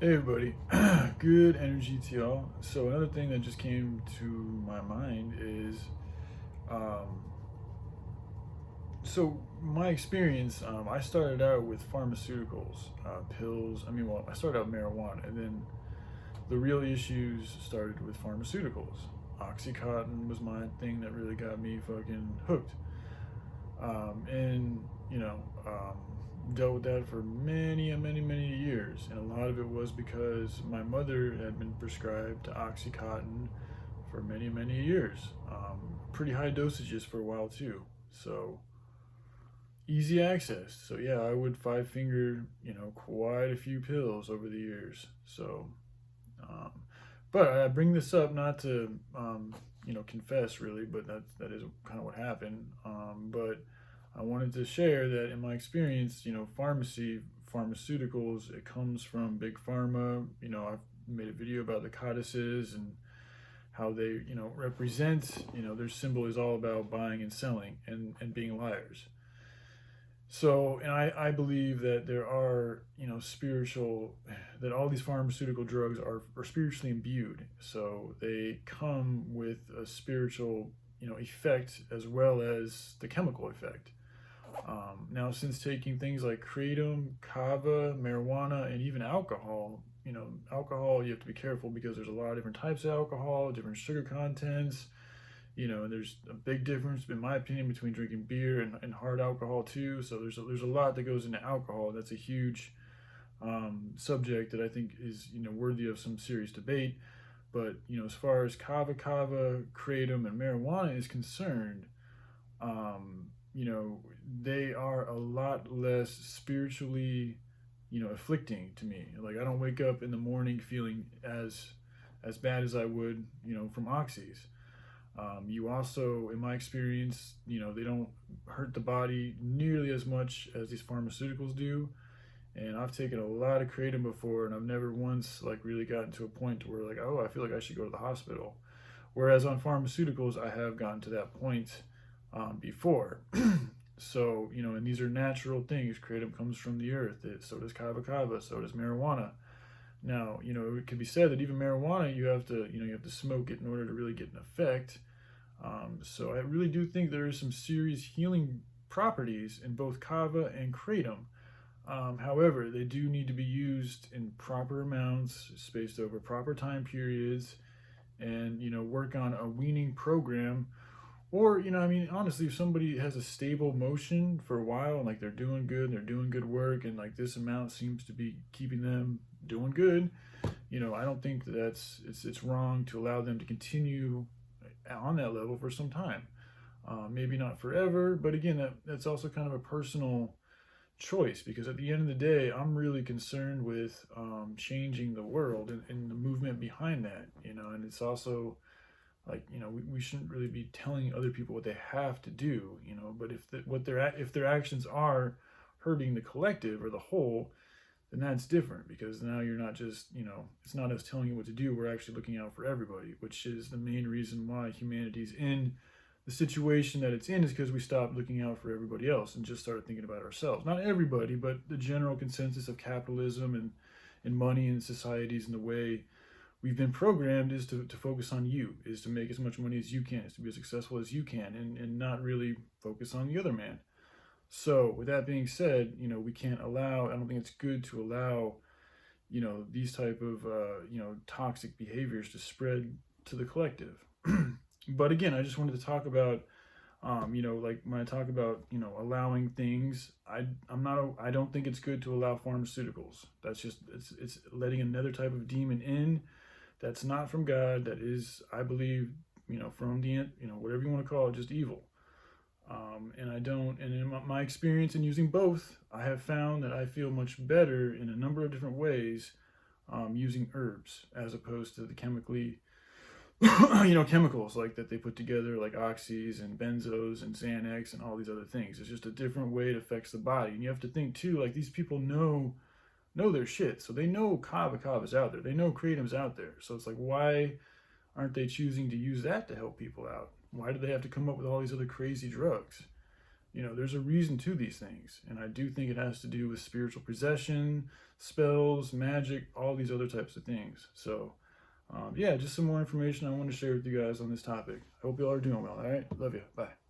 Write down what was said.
Hey everybody, good energy to y'all. So another thing that just came to my mind is, um, so my experience, I started out with pharmaceuticals, pills. I started out with marijuana, and then the real issues started with pharmaceuticals. Oxycontin was my thing that really got me fucking hooked. And dealt with that for many years, and a lot of it was because my mother had been prescribed oxycontin for many years, pretty high dosages for a while too, so easy access. So yeah, I would five finger quite a few pills over the years. So um, but I bring this up not to confess really, but that is kind of what happened. But I wanted to share that in my experience, pharmaceuticals, it comes from big pharma. I've made a video about the codices and how they represent. Their symbol is all about buying and selling and being liars. So, and I believe that there are, that all these pharmaceutical drugs are spiritually imbued. So they come with a spiritual, effect as well as the chemical effect. Now, since taking things like kratom, kava, marijuana, and even alcohol, alcohol, you have to be careful because there's a lot of different types of alcohol, different sugar contents, and there's a big difference, in my opinion, between drinking beer and hard alcohol too. So there's a lot that goes into alcohol. That's a huge subject that I think is worthy of some serious debate. But as far as kava, kratom, and marijuana is concerned, um, they are a lot less spiritually, afflicting to me. Like I don't wake up in the morning feeling as bad as I would, from oxys. You also, in my experience, they don't hurt the body nearly as much as these pharmaceuticals do. And I've taken a lot of kratom before, and I've never once like really gotten to a point to where like, oh, I feel like I should go to the hospital. Whereas on pharmaceuticals, I have gotten to that point before. So and these are natural things. Kratom comes from the earth. So does kava. So does marijuana. Now, it could be said that even marijuana, you have to smoke it in order to really get an effect. So I really do think there is some serious healing properties in both kava and kratom. However, they do need to be used in proper amounts, spaced over proper time periods, and work on a weaning program. Or honestly, if somebody has a stable motion for a while and like they're doing good work, and like this amount seems to be keeping them doing good, I don't think it's wrong to allow them to continue on that level for some time. Maybe not forever, but again, that's also kind of a personal choice, because at the end of the day, I'm really concerned with changing the world and the movement behind that, and it's also like we shouldn't really be telling other people what they have to do, but if their actions are hurting the collective or the whole, then that's different, because now you're not just it's not us telling you what to do, we're actually looking out for everybody, which is the main reason why humanity's in the situation that it's in, is because we stopped looking out for everybody else and just started thinking about ourselves. Not everybody, but the general consensus of capitalism and money and societies, and the way we've been programmed is to focus on you, is to make as much money as you can, is to be as successful as you can, and not really focus on the other man. So with that being said, we can't allow, I don't think it's good to allow, these type of, toxic behaviors to spread to the collective. But again, I just wanted to talk about, like when I talk about, allowing things, I don't think it's good to allow pharmaceuticals. That's just, it's letting another type of demon in that's not from God, that is, I believe, from the, whatever you want to call it, just evil. And in my experience in using both, I have found that I feel much better in a number of different ways using herbs, as opposed to the chemically, chemicals like that they put together, like oxys and benzos and Xanax and all these other things. It's just a different way it affects the body. And you have to think too, like these people know their shit. So they know kava's out there. They know kratom's out there. So it's like, why aren't they choosing to use that to help people out? Why do they have to come up with all these other crazy drugs? you know, there's a reason to these things. And I do think it has to do with spiritual possession, spells, magic, all these other types of things. So, yeah, just some more information I want to share with you guys on this topic. I hope you all are doing well. All right. Love you. Bye.